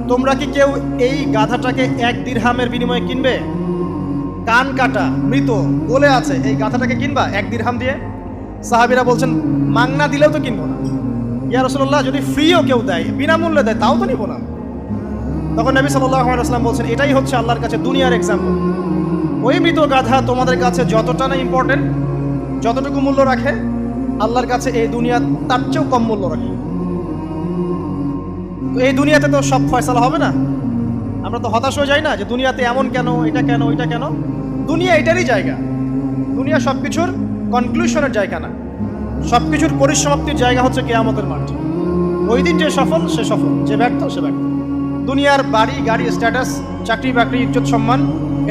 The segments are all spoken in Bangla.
তোমরা কি কেউ এই গাধাটাকে 1 দিরহামের বিনিময়ে কিনবে? কান কাটা মৃত বলে আছে, এই গাধাটাকে কিনবা 1 দিরহাম দিয়ে? সাহাবীরা বলছেন মাংনা দিলেও তো কিনবো না। ইয়া রাসূলুল্লাহ, যদি ফ্রিও কেউ দেয়, বিনামূল্যে দেয়, তাও তো নিব না। তখন নবী সাল্লাল্লাহু আলাইহি ওয়াসাল্লাম বলছেন, এটাই হচ্ছে আল্লাহর কাছে দুনিয়ার এক্সাম্পল। ওই মৃত গাধা তোমাদের কাছে যতটা না ইম্পর্টেন্ট, যতটুকু মূল্য রাখে, আল্লাহর কাছে এই দুনিয়া তার চেয়েও কম মূল্য রাখে। তো এই দুনিয়াতে তো সব ফয়সালা হবে না। আমরা তো হতাশ হয়ে যাই না যে দুনিয়াতে এমন কেন, এটা কেন, ওইটা কেন। দুনিয়া এটারই জায়গা। দুনিয়া সব কিছুর কনক্লুশনের জায়গা না, সব কিছুর পরিসমাপ্তির জায়গা হচ্ছে কিয়ামতের মাঠ। ওই দিন যে সফল সে সফল, যে ব্যর্থ সে ব্যর্থ। দুনিয়ার বাড়ি গাড়ি, স্ট্যাটাস, চাকরি বাকরি, ইজ্জত সম্মান,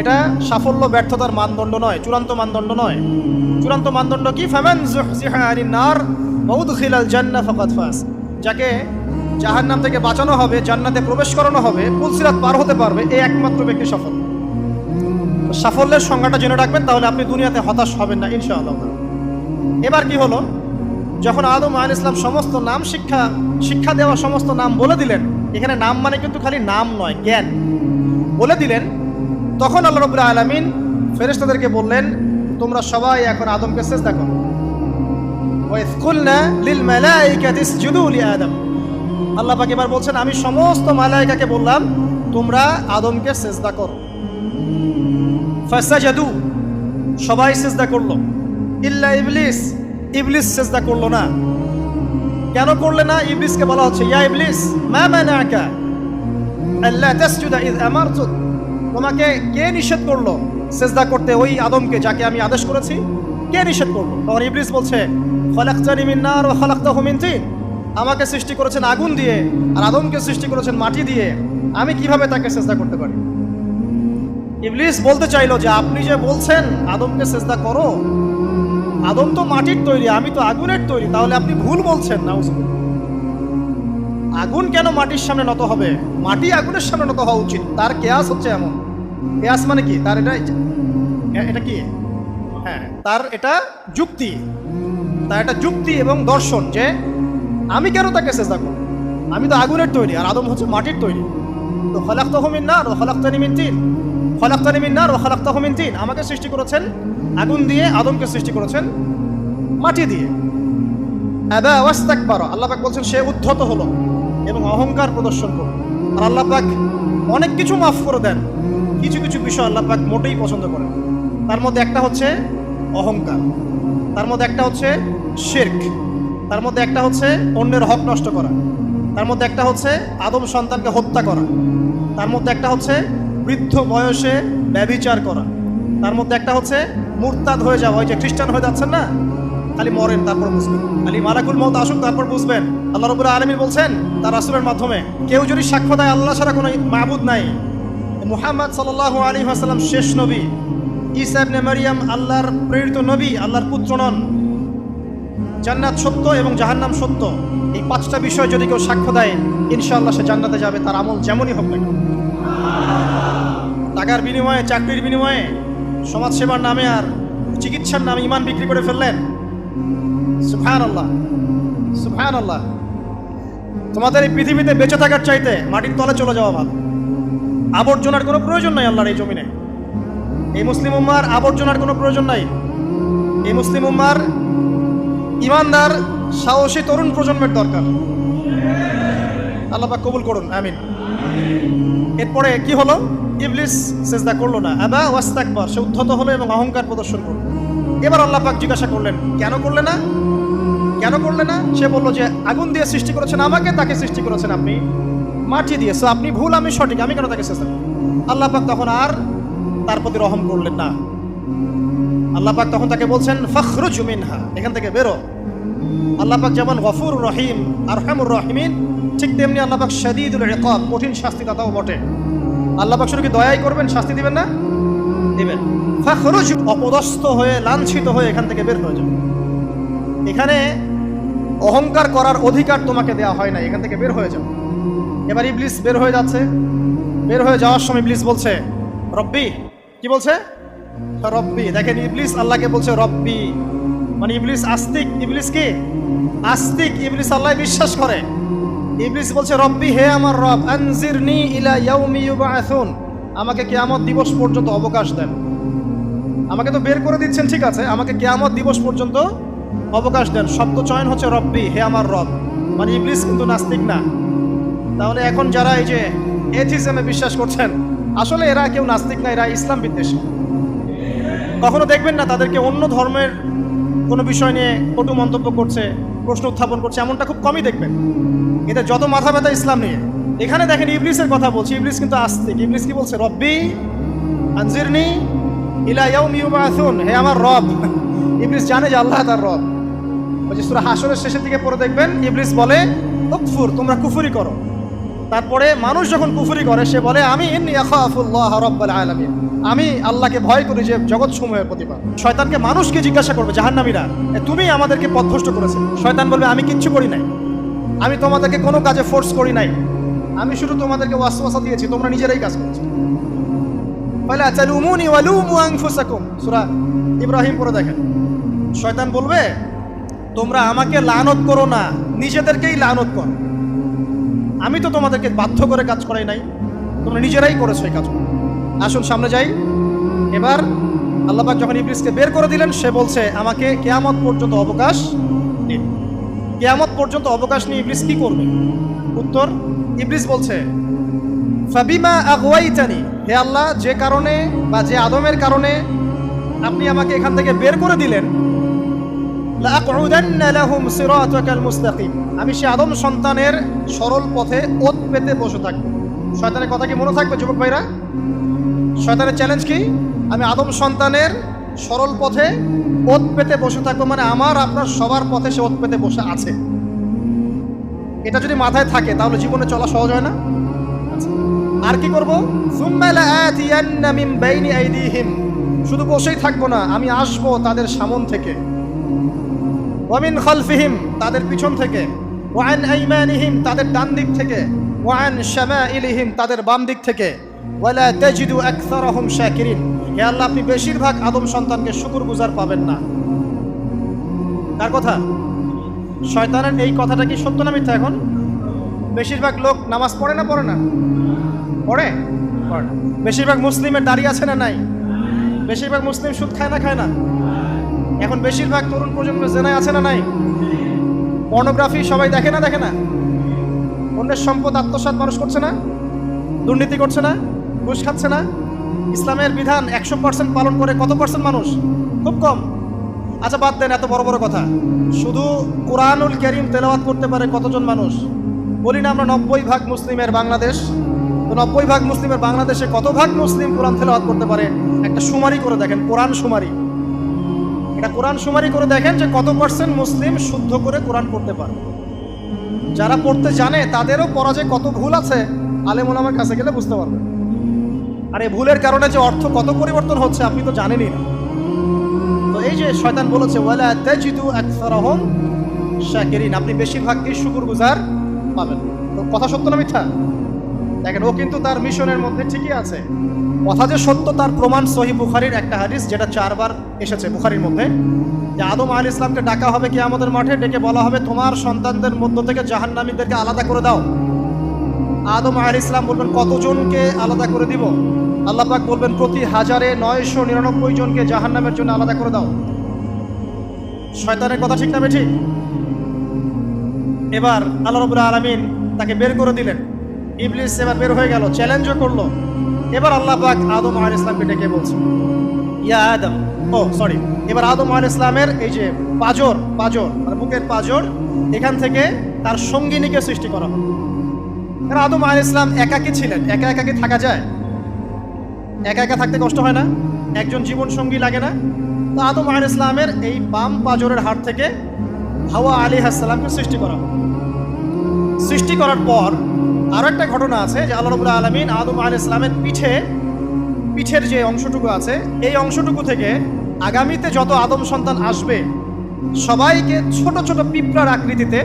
এটা সাফল্য ব্যর্থতার মানদণ্ড নয়, চূড়ান্ত মানদণ্ড নয়। চূড়ান্ত মানদণ্ড কি? ফামান যুহজিহা আনিন নার ওয়া উদখিলাল জান্নাহ ফাকাদ ফাজ। যাকে জাহান্নাম থেকে বাঁচানো হবে, জান্নাতে প্রবেশ করানো হবে, পুলসিরাত পার হতে পারবে, এই একমাত্র ব্যক্তি সফল। সাফল্যের সংজ্ঞাটা জেনে রাখবেন, তাহলে আপনি দুনিয়াতে হতাশ হবেন না ইনশাআল্লাহ। এবার কি হলো, যখন আদম আলাইহিস সালাম সমস্ত নাম শিক্ষা দেওয়া সমস্ত নাম বলে দিলেন, এখানে নাম মানে কিন্তু খালি নাম নয়, জ্ঞান বলে দিলেন, তখন আল্লাহ রাব্বুল আলামিন ফেরেশতাদেরকে বললেন, তোমরা সবাই এখন আদমকে সিজদা করো। ওয়া ইয কুলনা লিল মালাইকাতি ইসজুদু লি আদম। আল্লাহ পাক এবার বলছেন, আমি সমস্ত মালায়েকাকে বললাম তোমরা আদমকে সিজদা করো। ফাসাজাদু, সবাই সিজদা করলো, ইল্লা ইবলিস, ইবলিস সিজদা করলো না। কেন করলে না? ইবলিসকে বলা হচ্ছে, ইয়া ইবলিস মা মানাকা আল্লা তাসজুদা ইয আমারতুক। তোমাকে কে নিষেধ করলো সিজদা করতে ওই আদমকে, যাকে আমি আদেশ করেছি? কে নিষেধ করলো? তখন ইবলিস বলছে, খলাকতানি মিন নার ওয়া খলাকতাহু মিন তিন। আমাকে সৃষ্টি করেছেন আগুন দিয়ে, আর আদমকে সৃষ্টি করেছেন মাটি দিয়ে, আমি কিভাবে তাকে সিজদা করতে পারি? ইবলিস বলতে চাইলো যে আপনি যে বলছেন আদমকে সিজদা করো, আদম তো মাটির তৈরি, আমি তো আগুনের তৈরি, তাহলে আপনি ভুল বলছেন। নাউজুবিল্লাহ। আগুন কেন মাটির সামনে নত হবে? মাটি আগুনের সামনে নত হওয়া উচিত। তার কেয়াস হচ্ছে এমন। কেয়াস মানে কি? তার এটা কি? হ্যাঁ, তার এটা যুক্তি, তার এটা যুক্তি এবং দর্শন যে আমি কেন তাকে সিজদা করব? আমি তো আগুনের তৈরি, আর আদম হচ্ছে মাটির তৈরি। তো খলাকতাহু মিন নার ওয়া খলাকতানি মিন তিন, খলাকতানি মিন নার ওয়া খলাকতাহু মিন তিন। আমাকে সৃষ্টি করেছেন আগুন দিয়ে, আদমকে সৃষ্টি করেছেন মাটি দিয়ে। আবা ওয়াস্তাকবারা, আল্লাহ পাক বলছেন সে উদ্ধত হলো এবং অহংকার প্রদর্শন করল। আর আল্লাহ পাক অনেক কিছু মাফ করে দেন, কিছু কিছু বিষয় আল্লাহ পাক মোটেই পছন্দ করেন। তার মধ্যে একটা হচ্ছে অহংকার, তার মধ্যে একটা হচ্ছে শিরক, তার মধ্যে একটা হচ্ছে অন্যের হক নষ্ট করা, তার মধ্যে একটা হচ্ছে আদম সন্তানকে হত্যা করা, তার মধ্যে একটা হচ্ছে বৃদ্ধ বয়সে ব্যভিচার করা, তার মধ্যে একটা হচ্ছে মুরতাদ হয়ে যাওয়া। ওই যে খ্রিস্টান হয়ে যাচ্ছেন না, খালি মরেন তারপর বুঝবেন, খালি মালাকুল মউত আসুক তারপর বুঝবেন। আল্লাহ রাব্বুল আলামিন বলছেন তার রাসূলের মাধ্যমে, কেউ যদি সাক্ষ্য দেয় আল্লাহ ছাড়া কোনো মাবুদ নাই, মুহাম্মদ সাল্লাল্লাহু আলাইহি ওয়াসাল্লাম শেষ নবী, ঈসা ইবনে মারইয়াম আল্লাহর প্রেরিত নবী, আল্লাহর পুত্র নন, জান্নাত সত্য এবং জাহান্নাম সত্য, এই 5টা বিষয় যদি কেউ সাক্ষ্য দেয়, ইনশাআল্লাহ সে জান্নাতে যাবে, তার আমল যেমনই হোক না কেন। টাকার বিনিময়ে, চাকরির বিনিময়ে, সমাজসেবার নামে আর চিকিৎসার নামে ঈমান বিক্রি করে ফেললেন। সুবহানাল্লাহ, সুবহানাল্লাহ। তোমাদের এই পৃথিবীতে বেঁচে থাকার চাইতে মাটির তলে চলে যাওয়া ভালো। আবর্জনার কোনো প্রয়োজন নাই আল্লাহর এই জমিনে। এই মুসলিম উম্মার আবর্জনার কোনো প্রয়োজন নাই। এই মুসলিম উম্মার ইমানদার সাহসী তরুণ প্রজন্মের দরকার। আল্লাহ পাক কবুল করুন, আমিন। এরপরে কি হলো? ইবলিস সিজদা করলো না, আবা ওয়াস্তাকবার, সে উদ্ধত হলো এবং অহংকার প্রদর্শন করলো। এবার আল্লাহ পাক জিজ্ঞাসা করলেন, কেন করলে না? কেন করলে না? সে বলল যে আগুন দিয়ে সৃষ্টি করেছেন আমাকে, তাকে সৃষ্টি করেছেন আপনি মাটি দিয়ে, সো আপনি ভুল আমি সঠিক, আমি কেন তাকে সিজদা করব? আল্লাহ পাক তখন আর তার প্রতি রহম করলেন না। আল্লাহ পাক তখন তাকে বলছেন, ফাখরুজ মিনহা, এখান থেকে বেরো। আল্লাহ পাক যেমন গফুর রহিম, আরহামুর রহিমিন, ঠিক তেমনি আল্লাহ পাক শাদীদুল ইকাব, কঠিন শাস্তিদাতাও বটে। আল্লাহ পাক শুধু কি দয়াই করবেন, শাস্তি দিবেন না? দিবেন। ফাখরুজ, অপদস্থ হয়ে, লাঞ্ছিত হয়ে এখান থেকে বের হয়ে যাও। এখানে অহংকার করার অধিকার তোমাকে দেওয়া হয় না, এখান থেকে বের হয়ে যাও। এবার ইবলিস বের হয়ে যাচ্ছে। বের হয়ে যাওয়ার সময় ইবলিস বলছে রব্বি। কি বলছে? রব্বি। দেখেন, ইবলিস আল্লাহকে বলছে রব্বি, মানে ইবলিস আস্তিক। ইবলিস কি? আস্তিক। ইবলিস আল্লাহ বিশ্বাস করে। ইবলিস বলছে রব্বি, হে আমার রব, আনজিরনি ইলা ইয়াউমি ইউবআসুন, আমাকে কিয়ামত দিবস পর্যন্ত অবকাশ দেন। আমাকে তো বের করে দিচ্ছেন, ঠিক আছে, আমাকে কিয়ামত দিবস পর্যন্ত অবকাশ দেন। শব্দ চয়ন হচ্ছে রব্বি, হে আমার রব। মানে ইবলিস কিন্তু নাস্তিক না। তাহলে এখন যারা এই যে এথিজমে বিশ্বাস করছেন, আসলে এরা কেউ নাস্তিক না, এরা ইসলাম বিদ্বেষী। কখনো দেখবেন না তাদেরকে অন্য ধর্মের কোনো বিষয় নিয়ে কটু মন্তব্য করছে, প্রশ্ন উত্থাপন করছে, এমনটা খুব কমই দেখবেন। এদের যত মাথা ব্যথা ইসলাম নিয়ে। এখানে দেখেন ইবলিসের কথা বলছি, ইবলিস কিন্তু আস্তিক। ইবলিস কি বলছে? রব্বি আনজিরনি ইলা ইয়াউমি ইউবআসুন, হে আমার রব। ইবলিস জানে যে আল্লাহ তার রব। ওই যে সূরা হাশরের শেষের দিকে পড়ে দেখবেন ইবলিস বলে উকফুর, তোমরা কুফরি করো। তারপরে মানুষ যখন কুফরি করে সে বলে আমি ইন্নী আখাফুল্লাহ রাব্বুল আলামিন, আমি আল্লাহকে ভয় করি যে জগৎ সমূহের প্রতিপালক। শয়তানকে মানুষকে জিজ্ঞাসা করবে জাহান্নামীরা, তুমি আমাদেরকে পথভ্রষ্ট করেছে। শয়তান বলবে আমি কিচ্ছু করি নাই, আমি তোমাদেরকে কোনো কাজে ফোর্স করি নাই, আমি শুধু তোমাদেরকে ওয়াসওয়াসা দিয়েছি, তোমরা নিজেরাই কাজ করছো। ফালা তালুমুনি ওয়ালুমু আনফুসাকুম, সূরা ইব্রাহিম পড়ে দেখেন। শয়তান বলবে তোমরা আমাকে লানত করো না, নিজেদেরকেই লানত করো, আমি তো তোমাদেরকে বাধ্য করে কাজ করাই নাই, তোমরা নিজেরাই করেছো এই কাজ। আসুন সামনে যাই। এবার আল্লাহ পাক যখন ইবলিসকে বের করে দিলেন, সে বলছে আমাকে কিয়ামত পর্যন্ত অবকাশ দিন। কিয়ামত পর্যন্ত অবকাশ নিয়ে ইবলিস কি করবে? উত্তর, ইবলিস বলছে ফাবিমা আগওয়াইতানি, হে আল্লাহ, যে কারণে বা যে আদমের কারণে আপনি আমাকে এখান থেকে বের করে দিলেন, লাআকউদান্না লাহুম সিরাতাকাল মুস্তাকিম, আমি সে আদম সন্তানের সরল পথে ওত পেতে বসে থাকব। শয়তানের কথা কি মনে থাকবে যুবক ভাইরা? শয়তানের চ্যালেঞ্জ কি? আমি আদম সন্তানের সরল পথে ওত পেতে বসে থাকবো, মানে আমার আপনার সবার পথে সে ওত পেতে বসে আছে। এটা যদি মাথায় থাকে তাহলে জীবনে চলা সহজ হয় না? আর কি করবো? সুম্মা লাআতিয়ান্না মিন বাইনি আইদিহিম, শুধু বসেই থাকবো না, আমি আসবো তাদের সামন থেকে, ওয়া মিন খালফিহিম, তাদের পিছন থেকে, ওয়া আন আইমানিহিম, তাদের ডান দিক থেকে, ওয়া আন শামাইলিহিম, তাদের বাম দিক থেকে, ওয়ালা তাজিদু আকসারাহুম শাকিরিন, হে আল্লাহ, আপনি বেশিরভাগ আদম সন্তানকে শুকরগুজার পাবেন না। কার কথা? শয়তানের এই কথাটা কি সত্য না মিথ্যা? এখন বেশিরভাগ লোক নামাজ পড়ে না পড়ে না? পড়ে। বেশিরভাগ মুসলিমের দাড়ি আছে না নাই? বেশিরভাগ মুসলিম সুদ খায় না খায় না? এখন বেশিরভাগ তরুণ প্রজন্ম জেনায় আছে না নাই? পর্নোগ্রাফি সবাই দেখে না দেখে না? অন্যের সম্পদ আত্মসাৎ মানুষ করছে না? দুর্নীতি করছে না? ঘুষ খাচ্ছে না? ইসলামের বিধান 100% পালন করে কত পার্সেন্ট মানুষ? খুব কম। আচ্ছা বাদ দেন এত বড় বড় কথা, শুধু কোরআনুল কারীম তেলাওয়াত করতে পারে কতজন মানুষ? বলি না আমরা 90% মুসলিমের বাংলাদেশ, তো 90% মুসলিমের বাংলাদেশে কত ভাগ মুসলিম কোরআন তেলাওয়াত করতে পারে? একটা শুমারি করে দেখেন, কোরআন শুমারি। এটা কোরআন শুমারি করে দেখেন যে কত পার্সেন্ট মুসলিম শুদ্ধ করে কোরআন পড়তে পারে। যারা পড়তে জানে তাদেরও পড়া যে কত ভুল আছে, আলেম ওলামার কাছে গেলে বুঝতে পারবেন। আর এই ভুলের কারণে যে অর্থ কত পরিবর্তন হচ্ছে আপনি তো জানেনই না। তো এই যে শয়তান বলেছে ওয়ালা তাজিদু আকসারাহুম শাকিরিন, আপনি বেশিরভাগই শুকরগুজার পাবেন। তো কথা সত্য না মিথ্যা? দেখেন ও কিন্তু তার মিশনের মধ্যে ঠিকই আছে। কথা যে সত্য তার প্রমাণ সহিহ বুখারীর একটা হাদিস, যেটা 4 বার এসেছে বুখারীর মধ্যে, যে আদম আলাইহিস সালামকে ডাকা হবে কিয়ামতের মাঠে, ডেকে বলা হবে তোমার সন্তানদের মধ্য থেকে জাহান্নামীদেরকে আলাদা করে দাও। আদম আলাইহিস সালাম বলবেন কতজনকে আলাদা করে দিব? আল্লাহ পাক বলবেন প্রতি 1099 জনকে জাহান্নামের জন্য আলাদা করে দাও। শয়তানের কথা ঠিক না বেঠিক? এবার আল্লাহ রাব্বুল আলামিন তাকে বের করে দিলেন। ইবলিস এবার বের হয়ে গেল, চ্যালেঞ্জও করলো। এবার আল্লাহ পাক আদম আলাইহিস সালামকে ডেকে বলছে ইয়া আদম, এবার আদম আলাইহিস সালামের এই যে পাজর মানে বুকের পাজর, এখান থেকে তার সঙ্গিনীকে সৃষ্টি করা হবে। কারণ আদম আলাইহিস সালাম একাকী ছিলেন, একা কি থাকা যায়? একা থাকতে কষ্ট হয় না? একজন জীবন সঙ্গী লাগে না? তো আদম আলাইহিস সালামের এই বাম পাজরের হাড় থেকে হাওয়া আলাইহিস সালামকে সৃষ্টি করা হবে। সৃষ্টি করার পর আরো একটা ঘটনা আছে যে আল্লাহ রাব্বুল আলামিন আদম আলাইহিস সালামের পিঠের যে অংশটুকু আছে, এই অংশটুকু থেকে আগামীতে যত আদম সন্তান আসবে সবাইকে ছোট ছোট পিঁপড়ার আকৃতিতে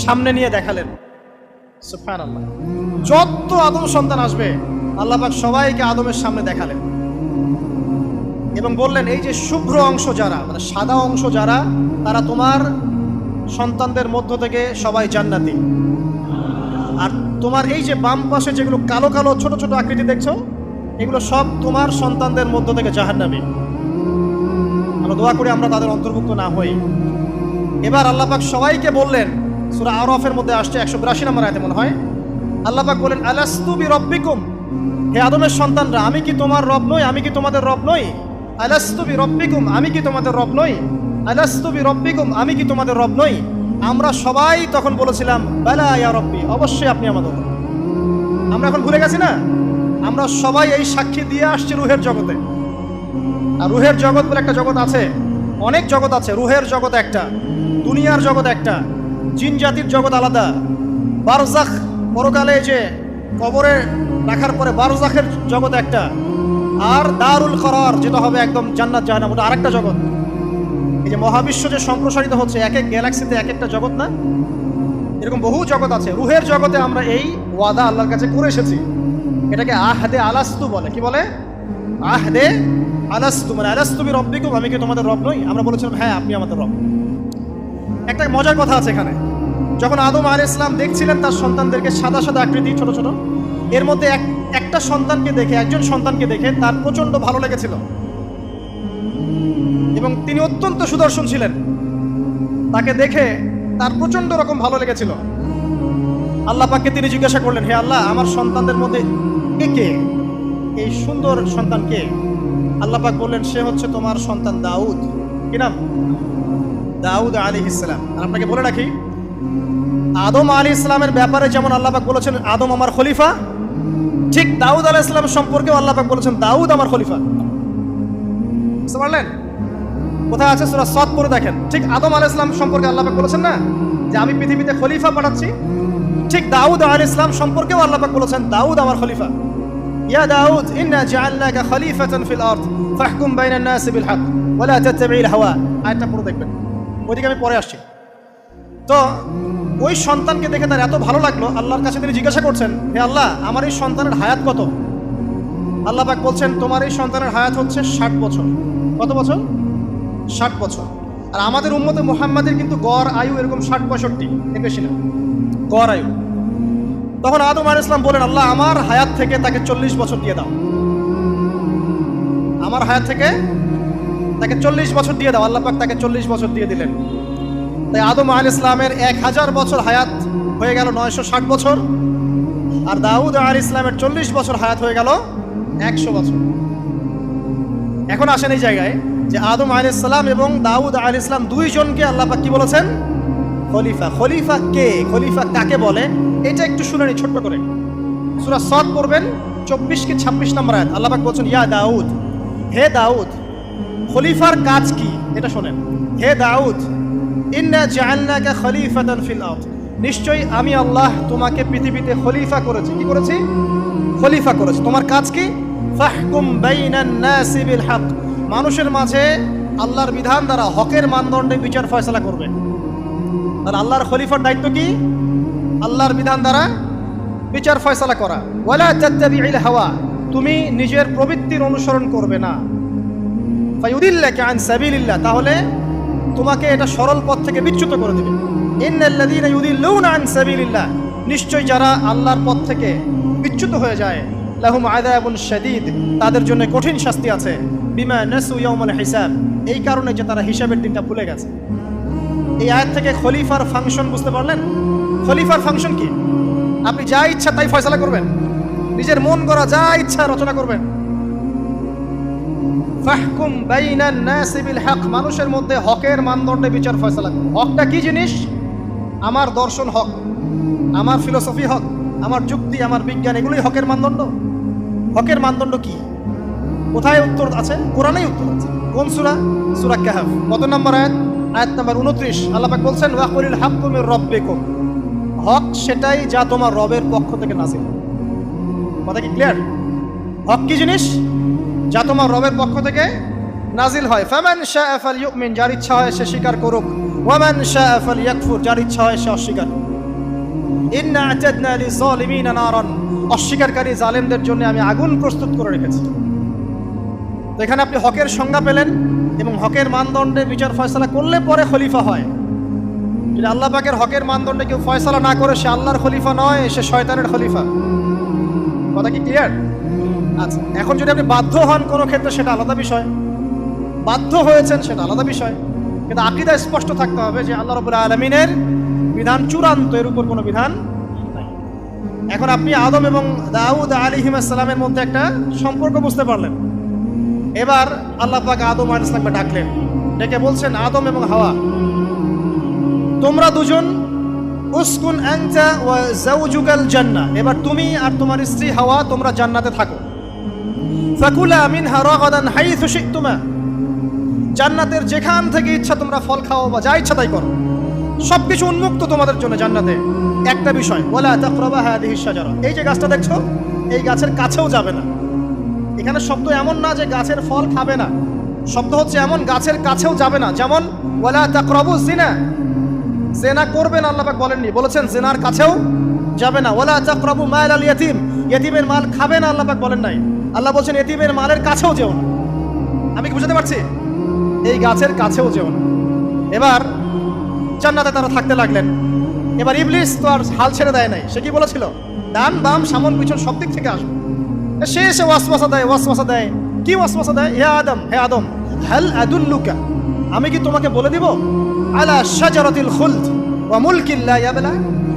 সামনে নিয়ে দেখালেন। সুবহানাল্লাহ। যত আদম সন্তান আসবে আল্লাহ পাক সবাইকে আদমের সামনে দেখালেন এবং বললেন এই যে শুভ্র অংশ যারা, মানে সাদা অংশ যারা, তারা তোমার সন্তানদের মধ্য থেকে সবাই জান্নাতি। আর তোমার এই যে বাম পাশে যেগুলো কালো কালো ছোট ছোট আকৃতি দেখছো, এগুলো সব তোমার সন্তানদের মধ্য থেকে জাহান্নামী। আমরা দোয়া করি আমরা তাদের অন্তর্ভুক্ত না হই। এবার আল্লাহ পাক সবাইকে বললেন, সূরা আরাফের মধ্যে আসছে 182 নম্বর আয়াতে মনে হয়, আল্লাহ পাক বলেন আলাস্তু বিরব্বিকুম, হে আদমের সন্তানরা, আমি কি তোমার রব নই? আমি কি তোমাদের রব নই? আলাস্তু বিরব্বিকুম, আমি কি তোমাদের রব নই? আলাস্তু বিরব্বিকুম, আমি কি তোমাদের রব নই? আমরা সবাই তখন বলেছিলাম বালা ইয়া রব্বি, অবশ্যই আপনি আমাদের রব। আমরা এখন ভুলে গেছি না? আমরা সবাই এই সাক্ষী দিয়ে আসছি রুহের জগতে। আর রুহের জগৎ বলে একটা জগৎ আছে, অনেক জগৎ আছে। রুহের জগৎ একটা, দুনিয়ার জগৎ একটা, জিন জাতির জগৎ আলাদা, বারজাখ পরকালে যে কবরে রাখার পরে বারজাখের জগৎ একটা, আর দারুল করার যেটা হবে একদম জান্নাত জাহান্নাম, ওটা আরেকটা জগৎ। এই যে মহাবিশ্ব যে সম্প্রসারিত হচ্ছে, এক এক গ্যালাক্সিতে এক একটা জগৎ না, এরকম বহু জগৎ আছে। রুহের জগতে আমরা এই ওয়াদা আল্লাহর কাছে করে এসেছি। এটাকে আহদে আলাস্তু বলে। কি বলে? আহদে আলাস্তু, মানে আলাস্তু বিরব্বিকুম, আমি কি তোমাদের রব নই? আমরা বলেছিলাম হ্যাঁ আপনি আমাদের রব। একটা মজার কথা আছে এখানে, যখন আদম আলাইহিস সালাম দেখছিলেন তার সন্তানদেরকে সাদা সাদা আকৃতি ছোট ছোট, এর মধ্যে একটা সন্তানকে দেখে, একজন সন্তানকে দেখে তার প্রচন্ড ভালো লেগেছিল এবং তিনি অত্যন্ত সুদর্শন ছিলেন। তাকে দেখে তার প্রচন্ড রকম ভালো লেগেছিল। আল্লাহ পাককে তিনি জিজ্ঞাসা করলেন, হে আল্লাহ, আমার সন্তানদের মধ্যে কে এই সুন্দর সন্তান কে? আল্লাহ পাক বললেন, সে হচ্ছে তোমার সন্তান দাউদ। কি নাম? দাউদ আলাইহিস সালাম। আর আপনাকে বলে রাখি, আদম আলাইহিস সালামের ব্যাপারে যেমন আল্লাহ পাক বলেছেন আদম আমার খলিফা, ঠিক দাউদ আলাইহিস সালাম সম্পর্কেও আল্লাহ পাক বলেছেন দাউদ আমার খলিফা। বুঝতে পারলেন? কোথায় আছে? সূরা সাদ পড়ে দেখেন। ঠিক আদম আলাইহিস সালাম সম্পর্কে আল্লাহ পাক বলেছেন না যে আমি পৃথিবীতে খলিফা পাঠাচ্ছি, ঠিক দাউদ আলাইহিস সালাম সম্পর্কেও আল্লাহ পাক বলেছেন দাউদ আমার খলিফা। ইয়া দাউদ ইন্না জাআলনাকা খলিফাতান ফিল আরদ ফাহকুম বাইনান নাসি বিল হক ওয়া লা তাত্তাবি'ল হাওয়া। আয়াতটা পড়ে দেখবেন, ওইদিকে আমি পরে আসছি। তো ওই সন্তানকে দেখে তার এত ভালো লাগলো, আল্লাহর কাছে তিনি জিজ্ঞাসা করছেন, হে আল্লাহ, আমার এই সন্তানের হায়াত কত? আল্লাহ পাক বলছেন, তোমার এই সন্তানের হায়াত হচ্ছে 60 বছর। কত বছর? 60 বছর। আর আমাদের উম্মতে মুহাম্মাদের কিন্তু গড় আয়ু এরকম 60-65, এর বেশি না গড় আয়ু। তখন আদম আলাইহিস সালাম বলেন, আল্লাহ, আমার হায়াত থেকে তাকে 40 বছর দিয়ে দাও। আমার হায়াত থেকে তাকে 40 বছর দিয়ে দাও। আল্লাহ পাক তাকে 40 বছর দিয়ে দিলেন। তাই আদম আলাইহিস সালামের 1000 বছর হায়াত হয়ে গেল 960 বছর, আর দাউদ আলাইহিস সালামের 40 বছর হায়াত হয়ে গেল 100 বছর। এখন আসেন এই জায়গায় যে আদম আলাইহিস সালাম এবং দাউদ আলাইহিস সালাম দুইজনকে আল্লাহ পাক কি বলেছেন? খলিফা। খলিফা কে? খলিফা কাকে বলে? এটা একটু শুনে নি ছোট্ট করে। সূরা সাদ পড়বেন 24 কি 26 নম্বর আয়াত। আল্লাহ পাক বলছেন, ইয়া দাউদ, হে দাউদ, খলিফার কাজ কি এটা শোনেন। হে দাউদ, ইন্না জাআলনাকা খলিফাতান ফিল আরদ, নিশ্চয়ই আমি আল্লাহ তোমাকে পৃথিবীতে খলিফা করেছি। কি করেছি? খলিফা করেছি। তোমার কাজ কি? ফাহকুম বাইনান নাসি বিল হক, মানুষের মাঝে আল্লাহর বিধান দ্বারা হকের মানদণ্ডে বিচার ফয়সালা করবে। তাহলে আল্লাহর খলিফার দায়িত্ব কি? আল্লাহর বিধান দ্বারা বিচার ফয়সালা করা। ওয়ালা তাত্তাবি'ল হাওয়া, তুমি নিজের প্রবৃত্তির অনুসরণ করবে না। ফায়ুদিল্লাকা আন সাবিলিল্লাহ, তাহলে তোমাকে এটা সরল পথ থেকে বিচ্যুত করে দেবে। ইন্নাল্লাযীনা ইউদিল্লুনা আন সাবিলিল্লাহ, নিশ্চয় যারা আল্লাহর পথ থেকে বিচ্যুত হয়ে যায়, লাহুম আযাবুন শাদীদ, তাদের জন্য কঠিন শাস্তি আছে। বিমা নাসু ইয়াউমাল হিসাব, এই কারণে যে তারা হিসাবের দিনটা ভুলে গেছে। এই আয়াত থেকে খলিফার ফাংশন বুঝতে পারলেন? খলিফার ফাংশন কি? আপনি যা ইচ্ছা তাই ফয়সালা করবেন, নিজের মন গড়া যা ইচ্ছা রচনা করবেন। ফাহকুম বাইনান নাসি বিল হক, মানুষের মধ্যে হকের মানদণ্ডে বিচার ফয়সালা করুন। হকটা কি জিনিস? আমার দর্শন হক, আমার ফিলোসফি হক, আমার যুক্তি, আমার বিজ্ঞান, এগুলোই হকের মানদণ্ড। হকের মানদণ্ড কি? কোথায় উত্তর আছে? কোরআনেই উত্তর আছে। কোন সূরা? সূরা কাহফ। কত নম্বর আয়াত? আয়াত নম্বর 29। আল্লাহ পাক বলছেন, ওয়াকুলিল হাক্কু মির রাব্বিকুম, হক সেটাই যা তোমার রবের পক্ষ থেকে নাযিল। কথা কি ক্লিয়ার? হক কি জিনিস? যা তোমার রবের পক্ষ থেকে নাজিল হয়। ফামান শাআ ফালইউমিন, যার ইচ্ছা হয় সে স্বীকার করুক। ওয়ামান শাআ ফালইয়াকফুর, যার ইচ্ছা হয় সে অস্বীকার করুক। ইন্না আ'তাদনা লিযালিমিনা নারান, অস্বীকারী জালেমদের জন্য আমি আগুন প্রস্তুত করে রেখেছি। তো এখানে আপনি হকের সংজ্ঞা পেলেন এবং হকের মানদণ্ডে বিচার ফয়সালা করলে পরে খলিফা হয়। যদি আল্লাহ পাকের হকের মানদণ্ডে কেউ ফয়সালা না করে সে আল্লাহর খলিফা নয়, সে শয়তানের খলিফা। কথা কি ক্লিয়ার? আচ্ছা, এখন যদি আপনি বাধ্য হন কোনো ক্ষেত্রে সেটা আলাদা বিষয়, বাধ্য হয়েছেন সেটা আলাদা বিষয়, কিন্তু আকীদা স্পষ্ট থাকতে হবে যে আল্লাহ রাব্বুল আলামিনের বিধান চূড়ান্ত, এর উপর কোনো বিধান নাই। এখন আপনি আদম এবং দাউদ আলাইহিস সালামের মধ্যে একটা সম্পর্ক বুঝতে পারলেন। এবার আল্লাহ পাক আদম আলাইহিস সালামকে ডাকলেন, ডেকে বলছেন, আদম এবং হাওয়া, তোমরা দুজন উসকুন আনতা ওয়া যাওজুকাল জান্নাহ, এবার তুমি আর তোমার স্ত্রী হাওয়া তোমরা জান্নাতে থাকো। ফাকুলা মিনহা রাগাদান হাইথু শি'তুমা, জান্নাতের যেখান থেকে ইচ্ছা তোমরা ফল খাও বা যা ইচ্ছা তাই করো, সবকিছু উন্মুক্ত তোমাদের জন্য জান্নাতে। একটা বিষয়, ওয়ালা তাকরাবা হাদিহিশ শাজারা, এই যে গাছটা দেখছো এই গাছের কাছেও যাবে না। এখানে শব্দ এমন না যে গাছের ফল খাবে না, শব্দ হচ্ছে এমন গাছের কাছেও যাবে না। যেমন ওয়ালা তাকরাবু জিনা, জিনা করবে না আল্লাহ পাক বলেননি, বলেছেন জিনার কাছেও যাবে না। ওয়ালা তাকরাবু মাল আল ইয়াতীম, ইয়াতীমের মাল খাবে না আল্লাহ পাক বলেন নাই, আল্লাহ বলছেন ইয়াতীমের মালের কাছেও যেও না। আমি কি বুঝাতে পারছি? এই গাছের কাছেও যেও না। এবার জান্নাতে তারা থাকতে লাগলেন। এবার ইবলিস তো আর হাল ছেড়ে দেয় নাই, সে কি বলেছিল, ডান বাম সামন পিছন সব দিক থেকে আসবে। সে এসে ওয়াসওয়াসা দেয়। কি ওয়াসওয়াসা দেয়? হে আদম হাল আদুল্লুকা, আমি কি তোমাকে বলে দিব, আলা শাজারাতিল খুলদ ওয়া মুলকিন লা ইয়াবলা,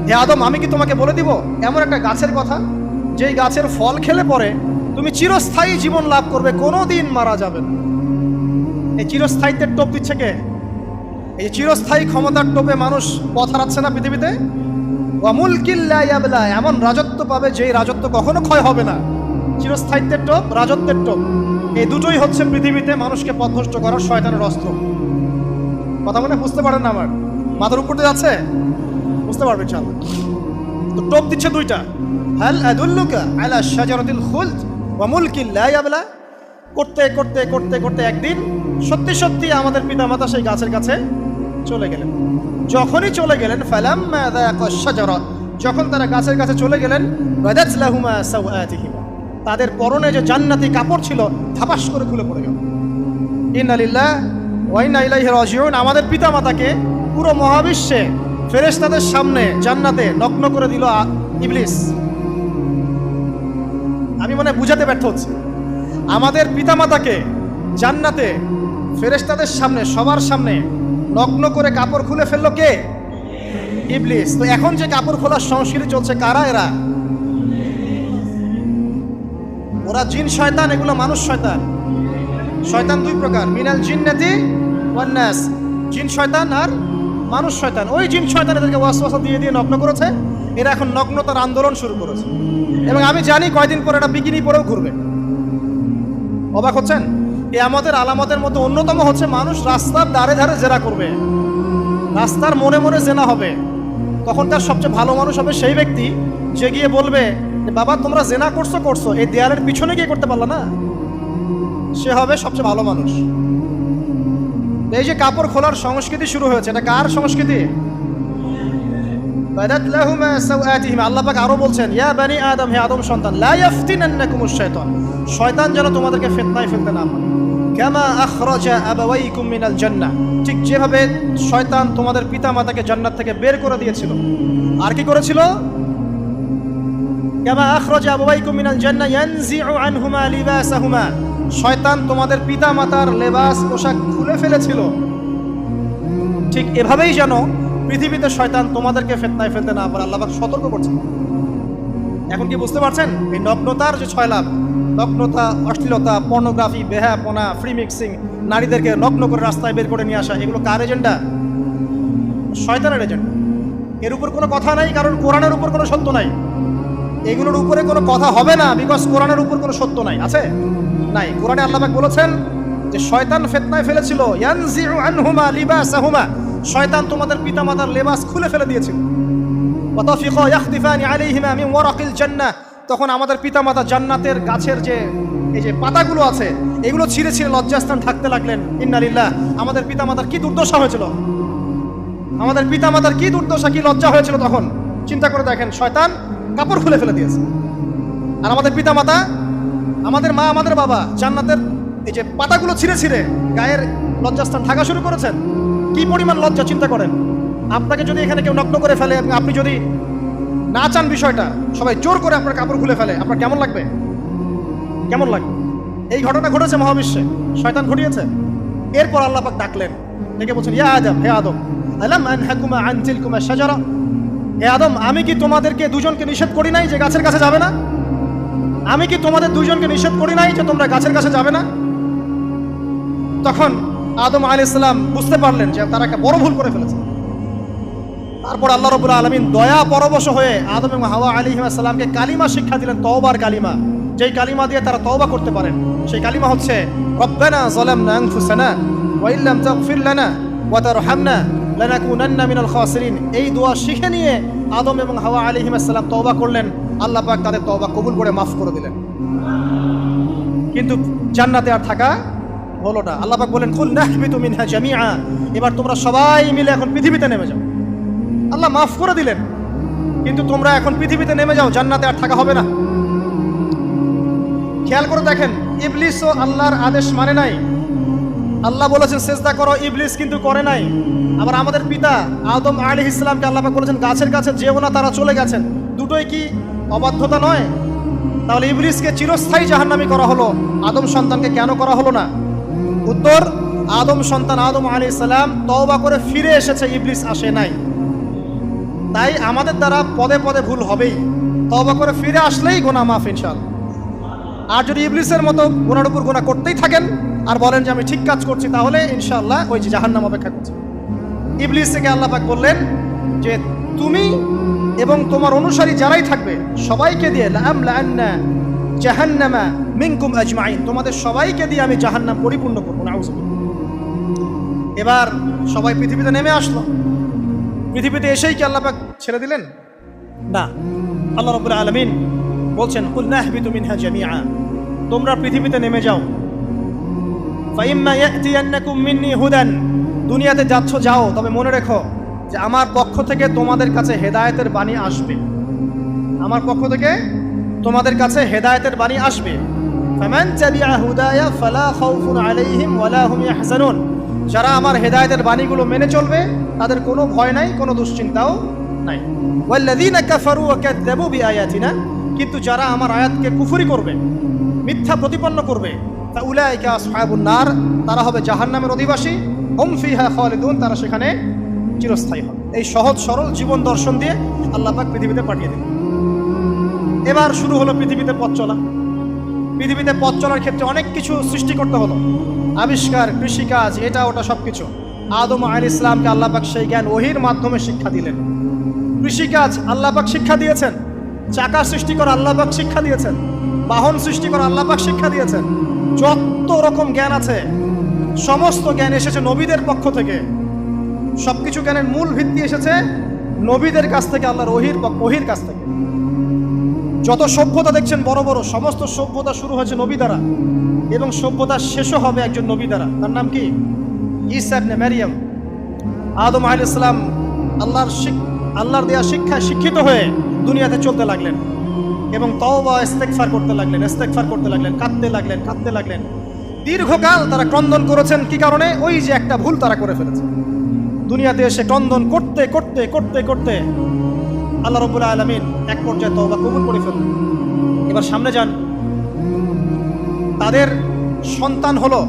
হে আদম আমি কি তোমাকে বলে দিব এমন একটা গাছের কথা যেই গাছের ফল খেলে পরে তুমি চিরস্থায়ী জীবন লাভ করবে, কোনোদিন মারা যাবে না। এই চিরস্থায়িত্বের টোপ দিচ্ছে কে? এই চিরস্থায়ী ক্ষমতার টোপে মানুষ পথ হারাচ্ছে না পৃথিবীতে। ওয়া মুলকিন লা ইয়াবলা, এমন রাজত্ব পাবে যেই রাজত্ব কখনো ক্ষয় হবে না। চিরস্থায়িত্বের টোপ, রাজত্বের টোপ, এই দুটোই হচ্ছে পৃথিবীতে মানুষকে পথভ্রষ্ট করার শয়তানের অস্ত্র। কথা মনে বুঝতে পারেন না? আমার মাথার উপর দিয়ে যাচ্ছে, বুঝতে পারবেন ইনশাআল্লাহ। তো টোপ দিচ্ছে দুইটা, হাল আদুল্লুকা আলা শাজারাতিল খুলদ ওয়া মুলকিন লা ইয়াবলা। করতে করতে করতে করতে একদিন সত্যি সত্যি আমাদের পিতামাতা সেই গাছের কাছে চলে গেলেন। যখনই চলে গেলেন, ফালাম্মা যাকা শাজারা, যখন তারা গাছের কাছে চলে গেলেন, বাদাত লাহুমা সাওআতিহিমা, তাদের পরনে যে জান্নাতি কাপড় ছিল ধাপাস করে খুলে পড়ে গেল। ইন্না লিল্লাহি ওয়া ইন্না ইলাইহি রাজিউন। আমাদের পিতামাতাকে পুরো মহাবিশ্বে ফেরেশতাদের সামনে জান্নাতে নগ্ন করে দিল ইবলিস। আমি মনে বুঝাতে ব্যর্থ হচ্ছি। আমাদের পিতামাতাকে জান্নাতে ফেরেশতাদের সামনে, সবার সামনে নগ্ন করে কাপড় খুলে ফেললো কে? ইবলিস। তো এখন যে কাপড় খোলার সংস্কৃতি চলছে, কারা এরা? ওরা জিন শয়তান, এগুলো মানুষ শয়তান। শয়তান দুই প্রকার, মিনাল জিন্নাতি ওয়ান নাস, জিন শয়তান আর মানুষ শয়তান। ওই জিন শয়তান এদেরকে ওয়াসওয়াসা দিয়ে দিয়ে নগ্ন করেছে। এরা এখন নগ্নতার আন্দোলন শুরু করেছে, এবং আমি জানি কয়দিন পরে এটা বিকিনি পরেও ঘুরবে। অবাক হচ্ছেন? আমাদের আলামতের মধ্যে অন্যতম হচ্ছে মানুষ রাস্তার ধারে ধারে জেনা করবে, রাস্তার মনে মনে জেনা হবে। তখন তার সবচেয়ে ভালো মানুষ হবে সেই ব্যক্তি যে গিয়ে বলবে, বাবা তোমরা জেনা করছো, এই দেয়ালের পিছনে গিয়ে করতে পারলো না, সে হবে সবচেয়ে ভালো মানুষ। এই যে কাপড় খোলার সংস্কৃতি শুরু হয়েছে, এটা কার সংস্কৃতি? বাদাত লাহুমা সাওআতিহিমা। আল্লাহ পাক আরো বলছেন, ইয়া বানি আদম, হে আদম সন্তান, লা ইয়াফতিনান্নাকুমুশ শাইতান, শয়তান যেন তোমাদেরকে ফিতনায় ফেলতে না পারে। কামা আখরাজা আবাওয়াইকুম মিনাল জান্নাহ, ঠিক যেভাবে শয়তান তোমাদের পিতামাতাকে জান্নাত থেকে বের করে দিয়েছিল। আর কি করেছিল? কামা আখরাজা আবাওয়াইকুম মিনাল জান্নাহ ইয়ানজিউ আনহুমা লিবাসাহুমা, শয়তান তোমাদের পিতামাতার লেবাস পোশাক খুলে ফেলেছিল। ঠিক এভাবেই যেন পৃথিবীতে শয়তান তোমাদেরকে ফিতনায় ফেলতে না পারে, আল্লাহ পাক সতর্ক করছেন। এখন কি বুঝতে পারছেন? এই নগ্নতার যে 6 লাভ, নগ্নতা, অশ্লীলতা, পর্নোগ্রাফি, বেহায়াপনা, ফ্রি মিক্সিং, নারীদেরকে নগ্ন করে রাস্তায় বের করে নিয়ে আসা, এগুলো কার এজেন্ডা? শয়তানের এজেন্ডা। এর উপর কোনো কথা নাই, কারণ কোরআনের উপর কোনো সত্য নাই। এগুলোর উপরে কোনো কথা হবে না, বিকজ কোরআনের উপর কোনো সত্য নাই। আছে? নাই। কোরআনে আল্লাহ পাক বলেছেন যে শয়তান ফিতনায় ফেলেছিল, ইয়ানজিউ আনহুমা লিবাসাহুমা, শয়তান তোমাদের পিতামাতার লেবাস খুলে ফেলে দিয়েছিল। ওয়া তাফিকা ইয়াখতিফানি আলাইহিমা মিন ওয়ারাকিল জান্নাহ, তখন আমাদের পিতামাতা জান্নাতের গাছের যে এই যে পাতাগুলো আছে এগুলো ছিঁড়ে ছিঁড়ে লজ্জাস্থান থাকতে লাগলেন। ইন্না লিল্লাহ। আমাদের পিতামাতার কি দুর্দশা হয়েছিল, আমাদের পিতামাতার কি দুর্দশা, কি লজ্জা হয়েছিল তখন। চিন্তা করে দেখেন, শয়তান কাপড় খুলে ফেলে দিয়েছে। আর আমাদের পিতামাতা, আমাদের মা, আমাদের বাবা জান্নাতের এই যে পাতাগুলো ছিঁড়ে ছিঁড়ে গায়ের লজ্জাস্থান ঢাকা শুরু করেছেন। কি পরিমাণ লজ্জা চিন্তা করেন। আপনাকে যদি এখানে কেউ নগ্ন করে ফেলে এবং আপনি যদি না চান বিষয়টা, সবাই জোর করে আপনার কাপড় খুলে ফেলে, আপনার কেমন লাগবে? কেমন লাগবে? এই ঘটনা ঘটেছে মহাবিশ্বে, শয়তান ঘটিয়েছে। এরপর আল্লাহ পাক ডাকলেন, ডেকে বলছেন, ইয়া আদম, হে আদম, আলাম আনহাকুমা আন তিলকুমা শাজারা, হে আদম, আমি কি তোমাদেরকে দুজনকে নিষেধ করি নাই যে গাছের কাছে যাবে না? আমি কি তোমাদের দুজনকে নিষেধ করি নাই যে তোমরা গাছের কাছে যাবে না? তখন আদম আলাইহিস সালাম বুঝতে পারলেন যে তারা একটা বড় ভুল করে ফেলেছে। তারপর আল্লাহ রাব্বুল আলামিন দয়া পরবশ হয়ে আদম এবং হাওয়া আলাইহিস সালামকে কালিমা শিক্ষা দিলেন, তওবার কালিমা, যেই কালিমা দিয়ে তারা তওবা করতে পারেন। সেই কালিমা হচ্ছে রব্বানা যালামনা আনফুসানা ওয়া ইল্লাম তাগফির লানা ওয়া তারহামনা লানাকুনান্না মিনাল খাসিরিন। এই দোয়া শিখে নিয়ে আদম এবং হাওয়া আলাইহিস সালাম তওবা করলেন। আল্লাহ পাক তাদের তওবা কবুল করে মাফ করে দিলেন। কিন্তু জান্নাতে আর থাকা হলো না। আল্লাহ পাক বলেন, কুল নাহবিতু মিনহা জামিআ, এবার তোমরা সবাই মিলে এখন পৃথিবীতে নেমে যাও। আল্লাহ মাফ করে দিলেন, কিন্তু তোমরা এখন পৃথিবীতে নেমে যাও, জান্নাতে আর থাকা হবে না। খেয়াল করে দেখেন, ইবলিসও আল্লাহর আদেশ মানে নাই। আল্লাহ বলেছেন সেজদা করো, ইবলিস কিন্তু করে নাই। আবার আমাদের পিতা আদম আলাইহিস সালামকে আল্লাহ পাক বলেছেন গাছের কাছে যেও না, তারা চলে গেছেন। দুটোই কি অবাধ্যতা নয়? তাহলে ইবলিসকে চিরস্থায়ী জাহান্নামী করা হলো, আদম সন্তানকে কেন করা হলো না? উত্তর, আদম সন্তান আদম আলাইহিস সালাম তওবা করে ফিরে এসেছে, ইবলিস আসে নাই। তাই আমাদের দ্বারা পদে পদে ভুল হবেই, তওবা করে ফিরে আসলেই গুনাহ মাফ ইনশাআল্লাহ। আর যদি ইবলিসের মতো গুনার উপর গুনাহ করতেই থাকেন আর বলেন যে আমি ঠিক কাজ করছি, তাহলে ইনশাআল্লাহ ওই যে জাহান্নাম অপেক্ষা করছে। ইবলিসকে আল্লাহ পাক বললেন যে তুমি এবং তোমার অনুসারী যারাই থাকবে সবাইকে দিয়ে লাআমলাআন্না জাহান্নামা মিনকুম আজমাইন, তোমাদের সবাইকে দিয়ে আমি জাহান্নাম পরিপূর্ণ করব। নাউযুবিল্লাহ। এবার সবাই পৃথিবীতে নেমে আসলো। পৃথিবীতে এসেই কি আল্লাহ পাক ছেড়ে দিলেন? না। আল্লাহ রাব্বুল আলামিন বলছেন, কুল নাহবিতু মিনহা জামিআ, তোমরা পৃথিবীতে নেমে যাও। ফাইম্মা ইয়াতিয়ান্নাকুম মিন্নি হুদান, দুনিয়াতে যাচ্ছ যাও, তবে মনে রেখো যে আমার পক্ষ থেকে তোমাদের কাছে হেদায়েতের বাণী আসবে। আমার পক্ষ থেকে তোমাদের কাছে হেদায়েতের বাণী আসবে। ফামান তাবিআ হুদায়া ফালা খাউফুন আলাইহিম ওয়ালা হুম ইয়াহজানুন, যারা আমার হেদায়েতের বাণীগুলো মেনে চলবে তাদের কোনো ভয় নাই, কোনো দুশ্চিন্তাও নাই। ওয়াল্লাযীনা কাফারু ওয়া কাযযাবু বিআয়াতিনা, কিন্তু যারা আমার আয়াতকে কুফরি করবে, মিথ্যা প্রতিপন্ন করবে, ফাউলাইকা আসহাবুন নার, তারা হবে জাহান্নামের অধিবাসী। হুম ফিহা খালিদুন, তারা সেখানে চিরস্থায়ী হবে। এই সহজ সরল জীবন দর্শন দিয়ে আল্লাহ পাক পৃথিবীতে পাঠিয়ে দিলেন। এবার শুরু হলো পৃথিবীতে পথ চলা। পৃথিবীতে পথ চলার ক্ষেত্রে অনেক কিছু সৃষ্টি করতে হলো, আবিষ্কার, কৃষিকাজ, এটা ওটা সবকিছু। আদম আলাইহিস সালামকে আল্লাহ পাক সেই জ্ঞান ওহীর মাধ্যমে শিক্ষা দিলেন। কৃষিকাজ আল্লাহ পাক শিক্ষা দিয়েছেন, চাকা সৃষ্টি করা আল্লাহ পাক শিক্ষা দিয়েছেন, বাহন সৃষ্টি করা আল্লাহ পাক শিক্ষা দিয়েছেন। যত রকম জ্ঞান আছে সমস্ত জ্ঞান এসেছে নবীদের পক্ষ থেকে। সবকিছু জ্ঞানের মূল ভিত্তি এসেছে নবীদের কাছ থেকে, আল্লাহর ওহীর কাছ থেকে। যত সভ্যতা দেখছেন বড় বড়, সমস্ত সভ্যতা শুরু হয়েছে নবী দ্বারা, এবং সভ্যতা শেষও হবে একজন নবী দ্বারা। তার নাম কি? ঈসা ইবনে মারইয়াম। আদম আলাইহিস সালাম আল্লাহর দেয়া শিক্ষায় শিক্ষিত হয়ে দুনিয়াতে চলতে লাগলেন এবং তওবা ইস্তেগফার করতে লাগলেন, কাঁদতে লাগলেন। দীর্ঘকাল তারা ক্রন্দন করেছেন। কি কারণে? ওই যে একটা ভুল তারা করে ফেলেছে। দুনিয়াতে এসে ক্রন্দন করতে আল্লাহ রাব্বুল আলামিন এক পর্যায়ে তওবা কবুল করে ফেললেন। এবার সামনে যান। তাদের সন্তান হলো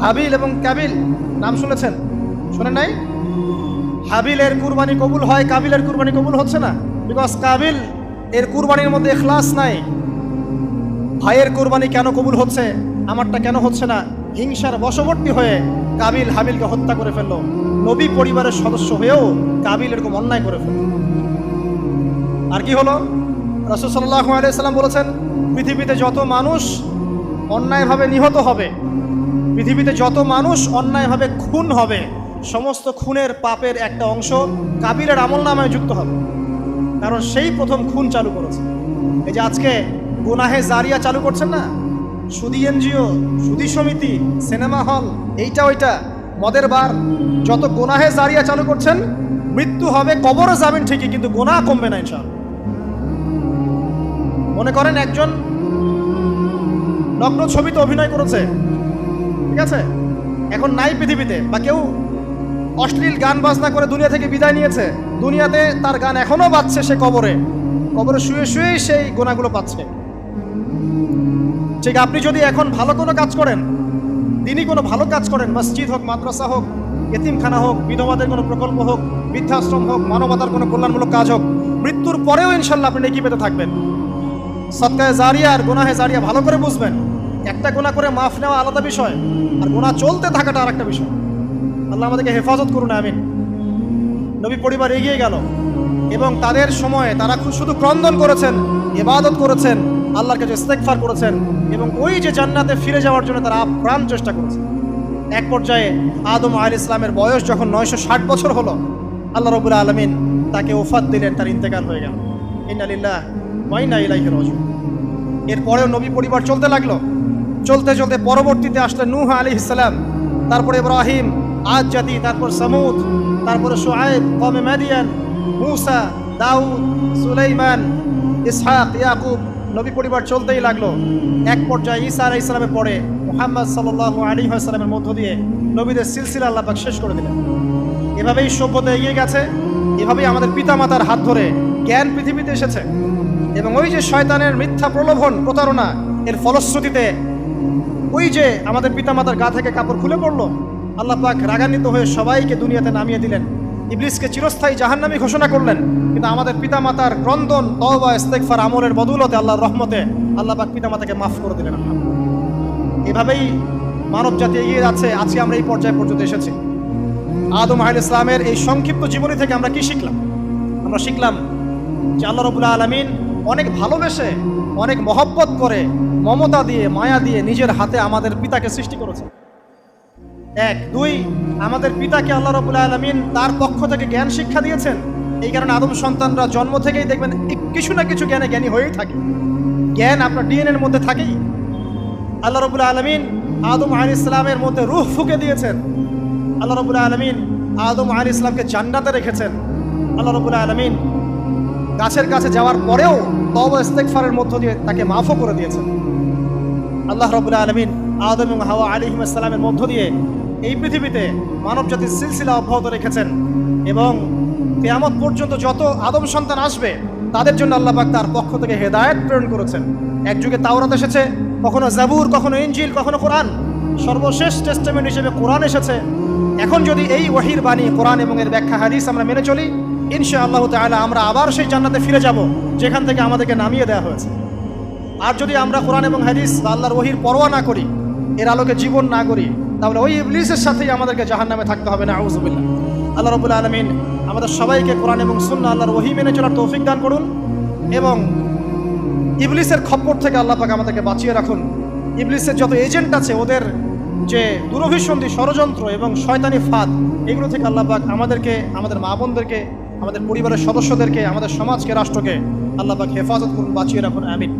হাবিল এবং কাবিল। নাম শুনেছেন? শোনেন নাই? হাবিলের কুরবানি কবুল হয়, কাবিলের কুরবানি কবুল হচ্ছে না। বিকজ কাবিল এর কুরবানির মধ্যে ইখলাস নাই। ভাইয়ের কুরবানি কেন কবুল হচ্ছে, আমারটা কেন হচ্ছে না? হিংসার বশবর্তী হয়ে কাবিল হাবিলকে হত্যা করে ফেললো। নবী পরিবারের সদস্য হয়েও কাবিল এরকম অন্যায় করে ফেলল। আর কি হলো? রাসূল সাল্লাল্লাহু আলাইহি সাল্লাম বলেছেন, পৃথিবীতে যত মানুষ অন্যায়ভাবে নিহত হবে, পৃথিবীতে যত মানুষ অন্যায়ভাবে খুন হবে, সমস্ত খুনের পাপের একটা অংশ কাবিলের আমলনামায় যুক্ত হবে। কারণ সেই প্রথম খুন চালু করেছে। এই যে আজকে গুনাহে জারিয়া চালু করছেন না, সুদী এনজিও, সুদী সমিতি, সিনেমা হল, এইটা ওইটা, মদের বার, যত গুনাহে জারিয়া চালু করছেন, মৃত্যু হবে, কবরে যাবেন ঠিকই, কিন্তু গুনাহ কমবে না ইনশাআল্লাহ। মনে করেন একজন নগ্ন ছবিতে অভিনয় করেছে, ঠিক আছে, এখন নাই পৃথিবীতে, বা কেউ অশ্লীল গান বাজনা করে দুনিয়া থেকে বিদায় নিয়েছে, দুনিয়াতে তার গান এখনো বাজছে, সে কবরে শুয়ে শুয়েই সেই গুনাহগুলো পাচ্ছে। ঠিক আপনি যদি এখন ভালো কোনো কাজ করেন, দিনই কোনো ভালো কাজ করেন, মসজিদ হোক, মাদ্রাসা হোক, এতিমখানা হোক, বিধবাদের কোনো প্রকল্প হোক, বৃদ্ধাশ্রম হোক, মানবতার কোনো কল্যাণমূলক কাজ হোক, মৃত্যুর পরেও ইনশাল্লাহ আপনি নেকি পেতে থাকবেন। সদকায়ে জারিয়া আর গুনাহে জারিয়া ভালো করে বুঝবেন। একটা গুনাহ করে মাফ নেওয়া আলাদা বিষয়, আর গুনাহ চলতে থাকাটা আরেকটা বিষয়। আল্লাহ আমাদেরকে হেফাজত করুন, আমিন। নবী পরিবার এগিয়ে গেল এবং তাদের সময়ে তারা শুধু ক্রন্দন করেছেন, ইবাদত করেছেন, আল্লাহর কাছে ইস্তেগফার করেছেন এবং ওই যে জান্নাতে ফিরে যাওয়ার জন্য তারা আপ্রাণ চেষ্টা করেছেন। এক পর্যায়ে আদম আলাইহিস সালামের বয়স যখন 960 বছর হলো, আল্লাহ রাব্বুল আলামিন তাকে ওফাত দিলেন, তার ইন্তেকাল হয়ে গেল। ইন্না লিল্লাহি ওয়া ইন্না ইলাইহি রাজিউন। এরপরেও নবী পরিবার চলতে লাগলো, চলতে চলতে পরবর্তীতে আসলেন নূহ আলাইহিস সালাম, তারপরে ইব্রাহিম, আদ জাতি, তারপর সামুদ, তারপরে শুআয়ব, কওমে মাদিয়ান, মূসা, দাউদ, সুলাইমান, ইসহাক, ইয়াকুব। নবী পরিবার চলতেই লাগলো। এক পর্যায়ে ঈসা আলাইহিস সালামের পরে মুহাম্মদ সাল্লাল্লাহু আলাইহি ওয়াসাল্লামের মধ্য দিয়ে নবীদের সিলসিলা আল্লাহ পাক শেষ করে দিলেন। এভাবেই সভ্যতা এগিয়ে গেছে, এভাবেই আমাদের পিতামাতার হাত ধরে জ্ঞান পৃথিবীতে এসেছে। এবং ওই যে শয়তানের মিথ্যা প্রলোভন, প্রতারণা, এর ফলশ্রুতিতে ওই যে আমাদের পিতামাতার গা থেকে কাপড় খুলে পড়লো, আল্লাহ পাক রাগান্বিত হয়ে সবাইকে দুনিয়াতে নামিয়ে দিলেন, ইবলিসকে চিরস্থায়ী জাহান্নামী ঘোষণা করলেন। কিন্তু আমাদের পিতামাতার ক্রন্দন, তওবা, ইস্তেগফার, আমলের বদৌলতে, আল্লাহর রহমতে আল্লাহ পাক পিতামাতাকে মাফ করে দিলেন। এভাবেই মানব জাতি এগিয়ে যাচ্ছে। আজকে আমরা এই পর্যায়ে পর্যন্ত এসেছি। আদম আলাইহিস সালামের এই সংক্ষিপ্ত জীবনী থেকে আমরা কি শিখলাম? আমরা শিখলাম যে আল্লাহ রাব্বুল আলামিন অনেক ভালোবেসে, অনেক মহব্বত করে, মমতা দিয়ে, মায়া দিয়ে নিজের হাতে আমাদের পিতাকে সৃষ্টি করেছেন। এক, দুই, আমাদের পিতাকে আল্লাহ রাব্বুল আলামিন তার পক্ষ থেকে জ্ঞান শিক্ষা দিয়েছেন। এই কারণে আদম সন্তানরা জন্ম থেকেই দেখবেন কিছু না কিছু জ্ঞানে জ্ঞানী হয়েই থাকে। জ্ঞান আপনার ডিএনএর মধ্যে থাকেই। আল্লাহ রাব্বুল আলামিন আদম আলাইহিস সালামের মধ্যে রূহ ফুঁকে দিয়েছেন। আল্লাহ রাব্বুল আলামিন আদম আলাইহিস সালামকে জান্নাতে রেখেছেন। আল্লাহ রাব্বুল আলামিন গাছের কাছে যাওয়ার পরেও তওবা ইস্তেগফারের মধ্য দিয়ে তাকে মাফও করে দিয়েছেন। আল্লাহ রাব্বুল আলামিন আদম এবং হাওয়া আলাইহিস সালামের মধ্য দিয়ে এই পৃথিবীতে মানব জাতির সিলসিলা অব্যাহত রেখেছেন এবং কিয়ামত পর্যন্ত যত আদম সন্তান আসবে তাদের জন্য আল্লাহ পাক তার পক্ষ থেকে হেদায়েত প্রেরণ করেছেন। এক যুগে তাওরাত এসেছে, কখনো জাবুর, কখনো ইনজিল, কখনো কোরআন, সর্বশেষ টেস্টামেন্ট হিসেবে কোরআন এসেছে। এখন যদি এই ওহীর বাণী, কোরআন এবং এর ব্যাখ্যা হাদিস আমরা মেনে চলি, ইনশাআল্লাহ তাআলা আমরা আবার সেই জান্নাতে ফিরে যাব যেখান থেকে আমাদেরকে নামিয়ে দেওয়া হয়েছে। আর যদি আমরা কোরআন এবং হাদিস বা আল্লাহর ওহীর পরোয়া না করি, এর আলোকে জীবন না করি, তাহলে ওই ইবলিসের সাথেই আমাদেরকে জাহান্নামে থাকতে হবে। নাউযুবিল্লাহ। আল্লাহ রাব্বুল আলামিন আমাদের সবাইকে কোরআন এবং সুন্নাহ, আল্লাহর ওহী মেনে চলার তৌফিক দান করুন এবং ইবলিসের খপ্পর থেকে আল্লাহ পাক আমাদেরকে বাঁচিয়ে রাখুন। ইবলিসের যত এজেন্ট আছে, ওদের যে দুরভিসন্ধি, ষড়যন্ত্র এবং শয়তানি ফাঁদ, এগুলো থেকে আল্লাহ পাক আমাদেরকে, আমাদের মা বোনদেরকে, আমাদের পরিবারের সদস্যদেরকে, আমাদের সমাজকে, রাষ্ট্রকে আল্লাহ পাক হেফাজত করুন, বাঁচিয়ে রাখুন। আমিন।